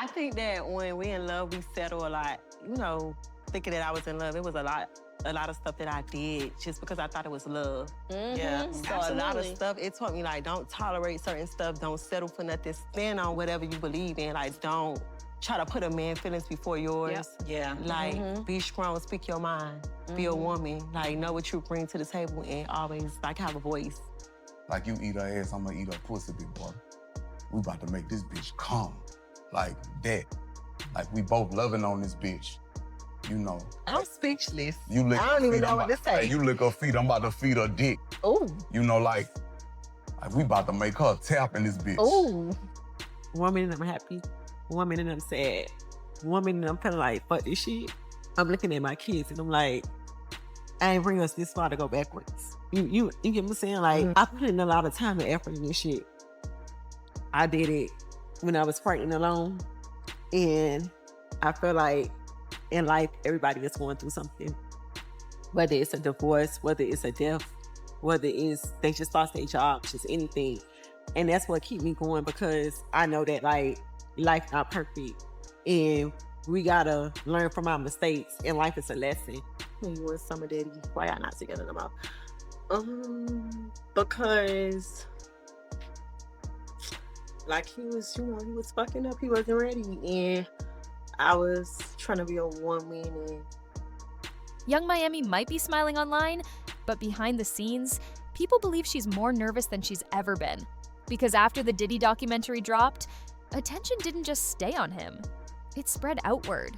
I think that when we in love, we settle a lot. You know, thinking that I was in love, it was a lot of stuff that I did just because I thought it was love. Yeah, So a lot of stuff, it taught me like, don't tolerate certain stuff, don't settle for nothing, stand on whatever you believe in. Like, don't try to put a man's feelings before yours. Yeah. Like, be strong, speak your mind, be a woman. Like, know what you bring to the table and always like have a voice. Like, you eat her ass, I'm gonna eat her pussy, big boy. We about to make this bitch come. Like that. Like, we both loving on this bitch. You know. I'm speechless. You lick I her don't even feet, know what to say. Hey, you lick her feet, I'm about to feed her dick. Ooh. You know, like we about to make her tap in this bitch. Ooh. One minute I'm happy, one minute I'm sad, one minute I'm feeling like, fuck this shit. I'm looking at my kids and I'm like, I ain't bring us this far to go backwards. You get what I'm saying? Like, I put in a lot of time and effort in this shit. I did it when I was pregnant alone. And I feel like in life, everybody is going through something. Whether it's a divorce, whether it's a death, whether it's they just lost their job, just anything. And that's what keep me going, because I know that like life not perfect. And we gotta learn from our mistakes, and life is a lesson. When you was Summer Daddy, why y'all not together no more? Because like he was, you know, he was fucking up. He wasn't ready, and I was trying to be a woman. And Yung Miami might be smiling online, but behind the scenes, people believe she's more nervous than she's ever been. Because after the Diddy documentary dropped, attention didn't just stay on him. It spread outward.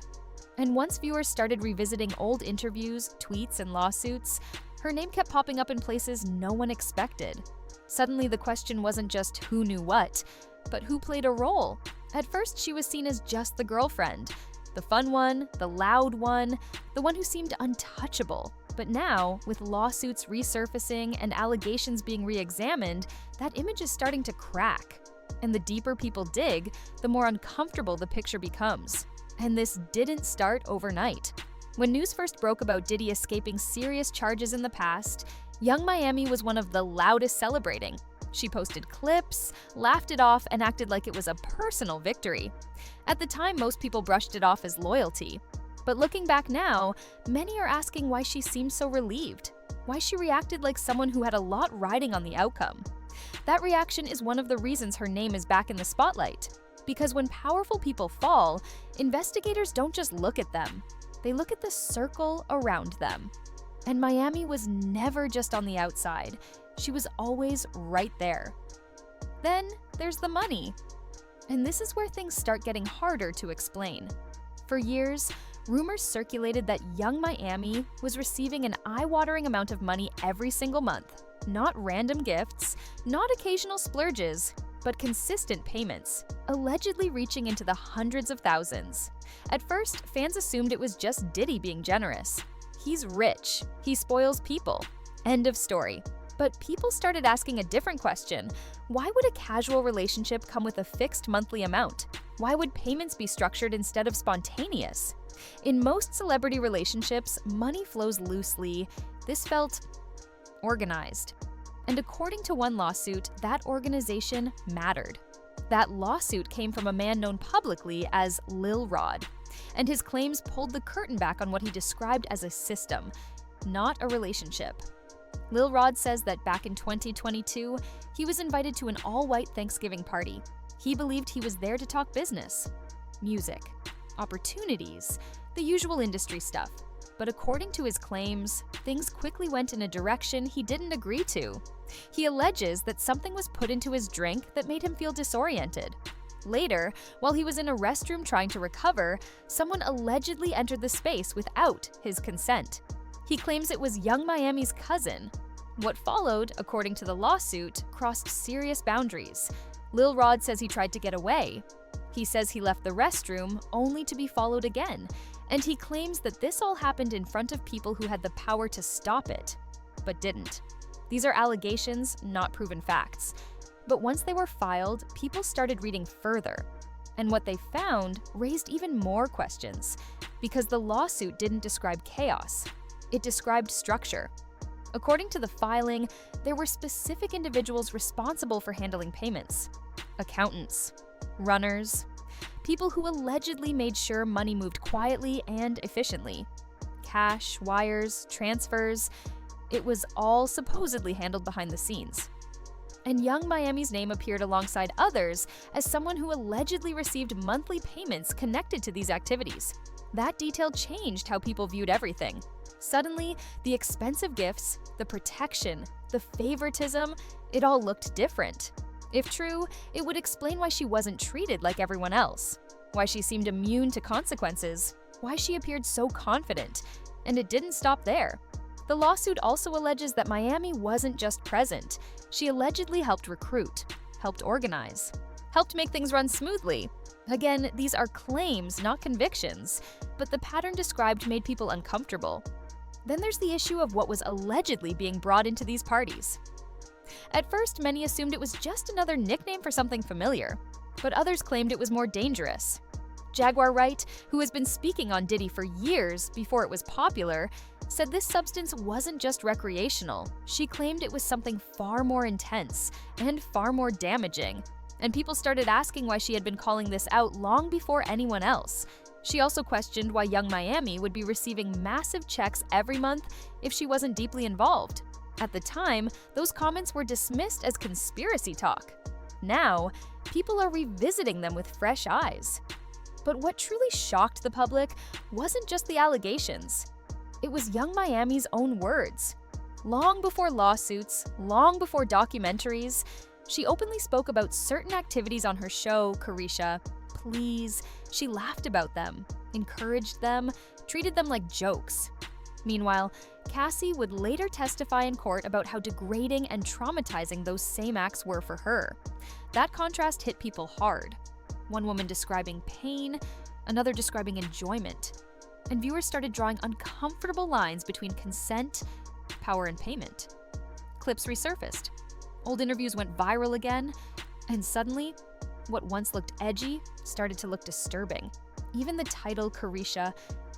And once viewers started revisiting old interviews, tweets, and lawsuits, her name kept popping up in places no one expected. Suddenly, the question wasn't just who knew what, but who played a role. At first, she was seen as just the girlfriend, the fun one, the loud one, the one who seemed untouchable. But now, with lawsuits resurfacing and allegations being re-examined, that image is starting to crack. And the deeper people dig, the more uncomfortable the picture becomes. And this didn't start overnight. When news first broke about Diddy escaping serious charges in the past, Yung Miami was one of the loudest celebrating. She posted clips, laughed it off, and acted like it was a personal victory. At the time, most people brushed it off as loyalty. But looking back now, many are asking why she seemed so relieved, why she reacted like someone who had a lot riding on the outcome. That reaction is one of the reasons her name is back in the spotlight. Because when powerful people fall, investigators don't just look at them. They look at the circle around them. And Miami was never just on the outside. She was always right there. Then there's the money. And this is where things start getting harder to explain. For years, rumors circulated that Yung Miami was receiving an eye-watering amount of money every single month. Not random gifts, not occasional splurges, but consistent payments, allegedly reaching into the hundreds of thousands. At first, fans assumed it was just Diddy being generous. He's rich. He spoils people. End of story. But people started asking a different question. Why would a casual relationship come with a fixed monthly amount? Why would payments be structured instead of spontaneous? In most celebrity relationships, money flows loosely. This felt organized. And according to one lawsuit, that organization mattered. That lawsuit came from a man known publicly as Lil Rod, and his claims pulled the curtain back on what he described as a system, not a relationship. Lil Rod says that back in 2022, he was invited to an all-white Thanksgiving party. He believed he was there to talk business, music, opportunities, the usual industry stuff. But according to his claims, things quickly went in a direction he didn't agree to. He alleges that something was put into his drink that made him feel disoriented. Later, while he was in a restroom trying to recover, someone allegedly entered the space without his consent. He claims it was Yung Miami's cousin. What followed, according to the lawsuit, crossed serious boundaries. Lil Rod says he tried to get away. He says he left the restroom only to be followed again, and he claims that this all happened in front of people who had the power to stop it, but didn't. These are allegations, not proven facts. But once they were filed, people started reading further. And what they found raised even more questions, because the lawsuit didn't describe chaos. It described structure. According to the filing, there were specific individuals responsible for handling payments. Accountants, runners, People who allegedly made sure money moved quietly and efficiently. Cash, wires, transfers, it was all supposedly handled behind the scenes. And Young Miami's name appeared alongside others as someone who allegedly received monthly payments connected to these activities. That detail changed how people viewed everything. Suddenly, the expensive gifts, the protection, the favoritism, it all looked different. If true, it would explain why she wasn't treated like everyone else, why she seemed immune to consequences, why she appeared so confident. And it didn't stop there. The lawsuit also alleges that Miami wasn't just present. She allegedly helped recruit, helped organize, helped make things run smoothly. Again, these are claims, not convictions, but the pattern described made people uncomfortable. Then there's the issue of what was allegedly being brought into these parties. At first, many assumed it was just another nickname for something familiar, but others claimed it was more dangerous. Jaguar Wright, who has been speaking on Diddy for years before it was popular, said this substance wasn't just recreational. She claimed it was something far more intense and far more damaging. And people started asking why she had been calling this out long before anyone else. She also questioned why Young Miami would be receiving massive checks every month if she wasn't deeply involved. At the time, those comments were dismissed as conspiracy talk. Now, people are revisiting them with fresh eyes. But what truly shocked the public wasn't just the allegations. It was Young Miami's own words. Long before lawsuits, long before documentaries, she openly spoke about certain activities on her show, Caresha. Please, she laughed about them, encouraged them, treated them like jokes. Meanwhile, Cassie would later testify in court about how degrading and traumatizing those same acts were for her. That contrast hit people hard. One woman describing pain, another describing enjoyment. And viewers started drawing uncomfortable lines between consent, power, and payment. Clips resurfaced. Old interviews went viral again, and suddenly, what once looked edgy started to look disturbing. Even the title, Caresha,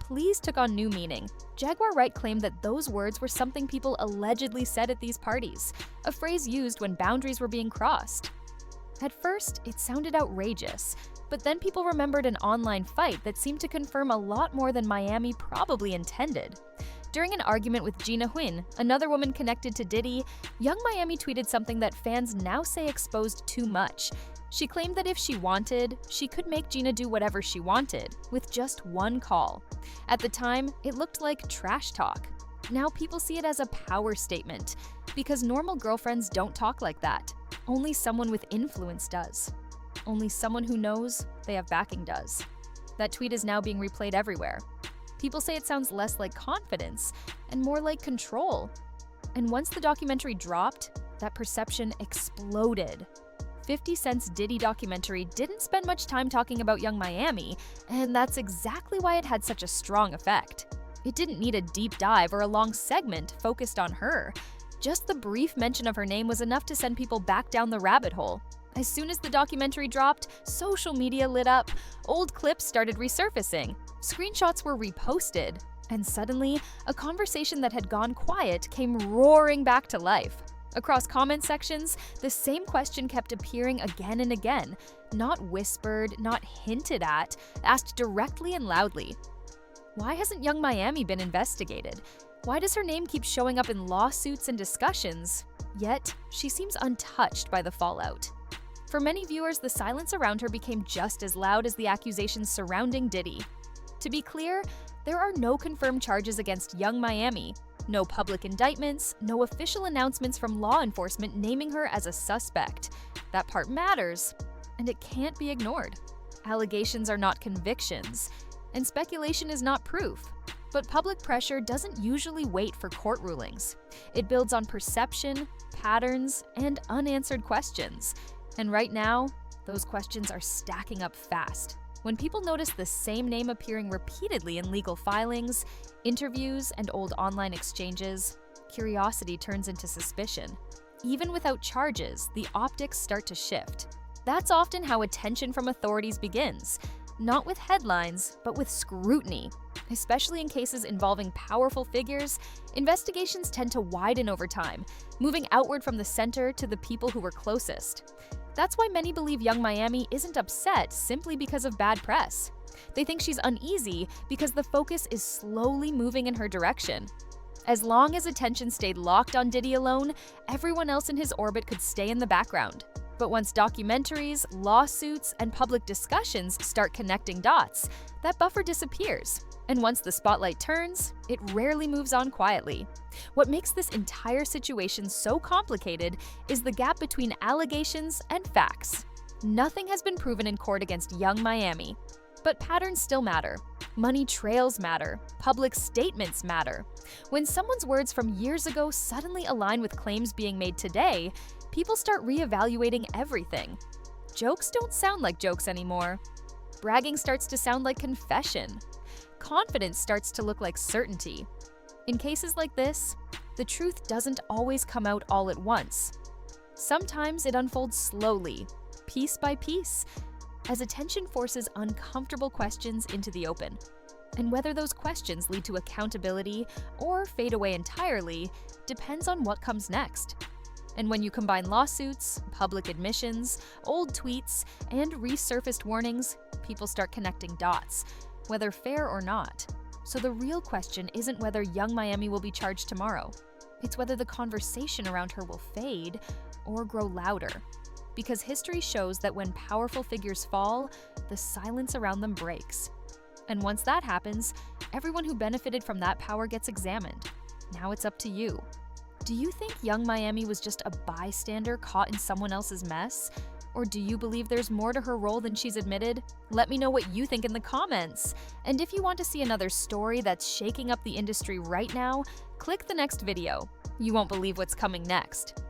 please took on new meaning. Jaguar Wright claimed that those words were something people allegedly said at these parties, a phrase used when boundaries were being crossed. At first, it sounded outrageous, but then people remembered an online fight that seemed to confirm a lot more than Miami probably intended. During an argument with Gina Huynh, another woman connected to Diddy, Young Miami tweeted something that fans now say exposed too much. She claimed that if she wanted, she could make Gina do whatever she wanted, with just one call. At the time, it looked like trash talk. Now people see it as a power statement, because normal girlfriends don't talk like that. Only someone with influence does. Only someone who knows they have backing does. That tweet is now being replayed everywhere. People say it sounds less like confidence and more like control. And once the documentary dropped, that perception exploded. 50 Cent's Diddy documentary didn't spend much time talking about Young Miami, and that's exactly why it had such a strong effect. It didn't need a deep dive or a long segment focused on her. Just the brief mention of her name was enough to send people back down the rabbit hole. As soon as the documentary dropped, social media lit up, old clips started resurfacing, screenshots were reposted, and suddenly, a conversation that had gone quiet came roaring back to life. Across comment sections, the same question kept appearing again and again, not whispered, not hinted at, asked directly and loudly. Why hasn't Young Miami been investigated? Why does her name keep showing up in lawsuits and discussions? Yet, she seems untouched by the fallout. For many viewers, the silence around her became just as loud as the accusations surrounding Diddy. To be clear, there are no confirmed charges against Young Miami, no public indictments, no official announcements from law enforcement naming her as a suspect. That part matters, and it can't be ignored. Allegations are not convictions, and speculation is not proof. But public pressure doesn't usually wait for court rulings. It builds on perception, patterns, and unanswered questions. And right now, those questions are stacking up fast. When people notice the same name appearing repeatedly in legal filings, interviews, and old online exchanges, curiosity turns into suspicion. Even without charges, the optics start to shift. That's often how attention from authorities begins. Not with headlines, but with scrutiny. Especially in cases involving powerful figures, investigations tend to widen over time, moving outward from the center to the people who were closest. That's why many believe Young Miami isn't upset simply because of bad press. They think she's uneasy because the focus is slowly moving in her direction. As long as attention stayed locked on Diddy alone, everyone else in his orbit could stay in the background. But once documentaries, lawsuits, and public discussions start connecting dots, that buffer disappears. And once the spotlight turns, it rarely moves on quietly. What makes this entire situation so complicated is the gap between allegations and facts. Nothing has been proven in court against Young Miami. But patterns still matter. Money trails matter. Public statements matter. When someone's words from years ago suddenly align with claims being made today, people start reevaluating everything. Jokes don't sound like jokes anymore. Bragging starts to sound like confession. Confidence starts to look like certainty. In cases like this, the truth doesn't always come out all at once. Sometimes it unfolds slowly, piece by piece, as attention forces uncomfortable questions into the open. And whether those questions lead to accountability or fade away entirely depends on what comes next. And when you combine lawsuits, public admissions, old tweets, and resurfaced warnings, people start connecting dots, whether fair or not. So the real question isn't whether Young Miami will be charged tomorrow. It's whether the conversation around her will fade or grow louder. Because history shows that when powerful figures fall, the silence around them breaks. And once that happens, everyone who benefited from that power gets examined. Now it's up to you. Do you think Young Miami was just a bystander caught in someone else's mess? Or do you believe there's more to her role than she's admitted? Let me know what you think in the comments. And if you want to see another story that's shaking up the industry right now, click the next video. You won't believe what's coming next.